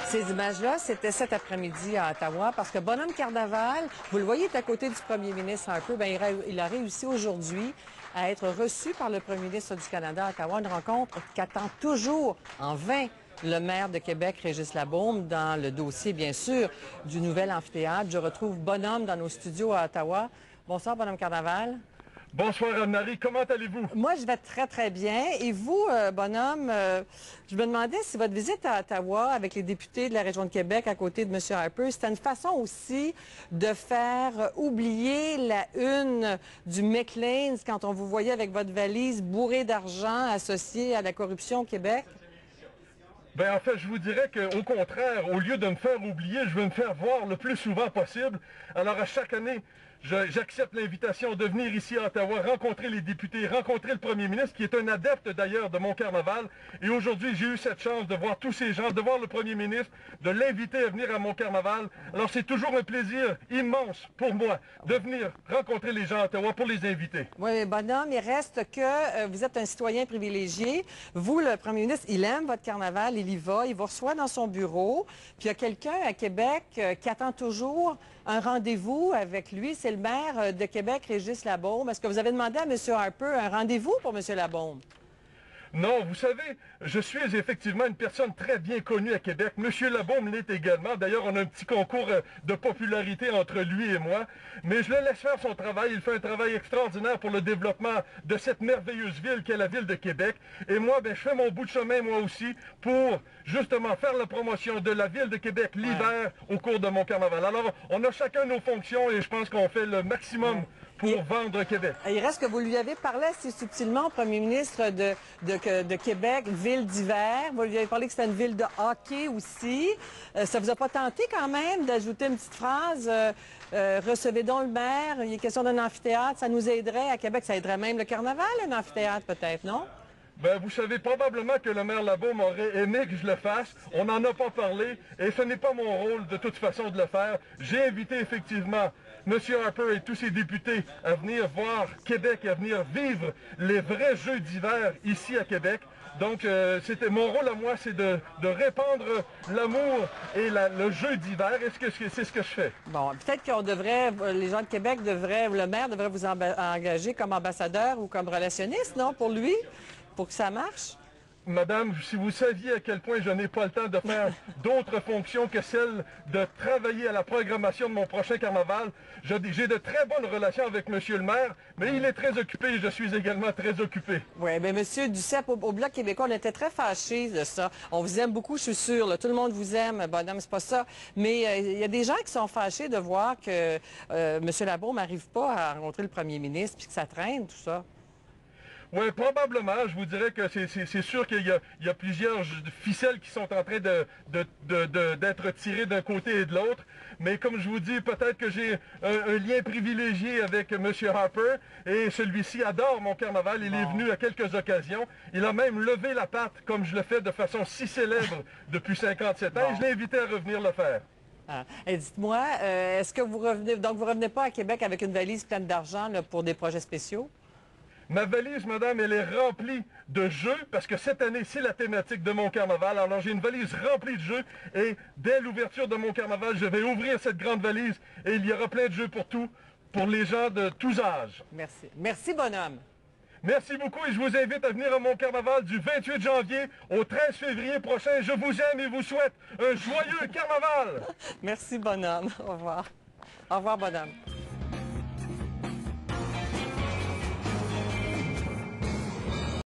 Ces images-là, c'était cet après-midi à Ottawa, parce que Bonhomme Carnaval, vous le voyez, est à côté du premier ministre un peu, bien, il a réussi aujourd'hui à être reçu par le premier ministre du Canada à Ottawa, une rencontre qu'attend toujours en vain le maire de Québec, Régis Labaume, dans le dossier, bien sûr, du nouvel amphithéâtre. Je retrouve Bonhomme dans nos studios à Ottawa. Bonsoir, Bonhomme Carnaval. Bonsoir Anne-Marie, comment allez-vous? Moi, je vais très, très bien. Et vous, Bonhomme, je me demandais si votre visite à Ottawa avec les députés de la région de Québec à côté de M. Harper, c'était une façon aussi de faire oublier la une du Maclean's quand on vous voyait avec votre valise bourrée d'argent associée à la corruption au Québec? Ben en fait, je vous dirais qu'au contraire, au lieu de me faire oublier, je veux me faire voir le plus souvent possible. Alors à chaque année, j'accepte l'invitation de venir ici à Ottawa, rencontrer les députés, rencontrer le premier ministre, qui est un adepte d'ailleurs de mon carnaval. Et aujourd'hui, j'ai eu cette chance de voir tous ces gens, de voir le premier ministre, de l'inviter à venir à mon carnaval. Alors c'est toujours un plaisir immense pour moi de venir rencontrer les gens à Ottawa pour les inviter. Oui, Bonhomme, il reste que vous êtes un citoyen privilégié. Vous, le premier ministre, il aime votre carnaval, il y va, il vous reçoit dans son bureau. Puis il y a quelqu'un à Québec qui attend toujours un rendez-vous avec lui. C'est le maire de Québec, Régis Labaume. Est-ce que vous avez demandé à M. Harper un rendez-vous pour M. Labaume? Non, vous savez, je suis effectivement une personne très bien connue à Québec. Monsieur Labaume l'est également. D'ailleurs, on a un petit concours de popularité entre lui et moi. Mais je le laisse faire son travail. Il fait un travail extraordinaire pour le développement de cette merveilleuse ville qu'est la ville de Québec. Et moi, ben, je fais mon bout de chemin, moi aussi, pour justement faire la promotion de la ville de Québec l'hiver au cours de mon carnaval. Alors, on a chacun nos fonctions et je pense qu'on fait le maximum pour vendre Québec. Il reste que vous lui avez parlé assez subtilement au premier ministre de Québec, ville d'hiver. Vous lui avez parlé que c'était une ville de hockey aussi. Ça vous a pas tenté quand même d'ajouter une petite phrase recevez donc le maire, il est question d'un amphithéâtre, ça nous aiderait à Québec, ça aiderait même le carnaval, un amphithéâtre peut-être, non? Ben, vous savez probablement que le maire Labaume aurait aimé que je le fasse. On n'en a pas parlé et ce n'est pas mon rôle de toute façon de le faire. J'ai invité effectivement M. Harper et tous ses députés à venir voir Québec, à venir vivre les vrais Jeux d'hiver ici à Québec. Donc, c'était mon rôle à moi, c'est de répandre l'amour et le jeu d'hiver. Est-ce que c'est ce que je fais? Bon, peut-être qu'on devrait, les gens de Québec devraient, le maire devrait vous engager comme ambassadeur ou comme relationniste, non, pour lui? Pour que ça marche? Madame, si vous saviez à quel point je n'ai pas le temps de faire d'autres fonctions que celle de travailler à la programmation de mon prochain carnaval, j'ai de très bonnes relations avec Monsieur le maire, mais il est très occupé et je suis également très occupé. Oui, bien, Monsieur Duceppe, au Bloc québécois, on était très fâchés de ça. On vous aime beaucoup, je suis sûre. Là. Tout le monde vous aime, Bonhomme, c'est pas ça. Mais il y a des gens qui sont fâchés de voir que M. Labaume n'arrive pas à rencontrer le premier ministre puis que ça traîne, tout ça. Oui, probablement. Je vous dirais que c'est sûr qu'il y a plusieurs ficelles qui sont en train d'être tirées d'un côté et de l'autre. Mais comme je vous dis, peut-être que j'ai un lien privilégié avec M. Harper et celui-ci adore mon carnaval. Il est venu à quelques occasions. Il a même levé la patte comme je le fais de façon si célèbre depuis 57 ans et je l'ai invité à revenir le faire. Ah. Et dites-moi, est-ce que vous revenez, donc vous revenez pas à Québec avec une valise pleine d'argent pour des projets spéciaux? Ma valise, madame, elle est remplie de jeux, parce que cette année, c'est la thématique de mon carnaval. Alors, j'ai une valise remplie de jeux, et dès l'ouverture de mon carnaval, je vais ouvrir cette grande valise, et il y aura plein de jeux pour les gens de tous âges. Merci. Merci, Bonhomme. Merci beaucoup, et je vous invite à venir à mon carnaval du 28 janvier au 13 février prochain. Je vous aime et vous souhaite un joyeux carnaval! Merci, Bonhomme. Au revoir. Au revoir, Bonhomme.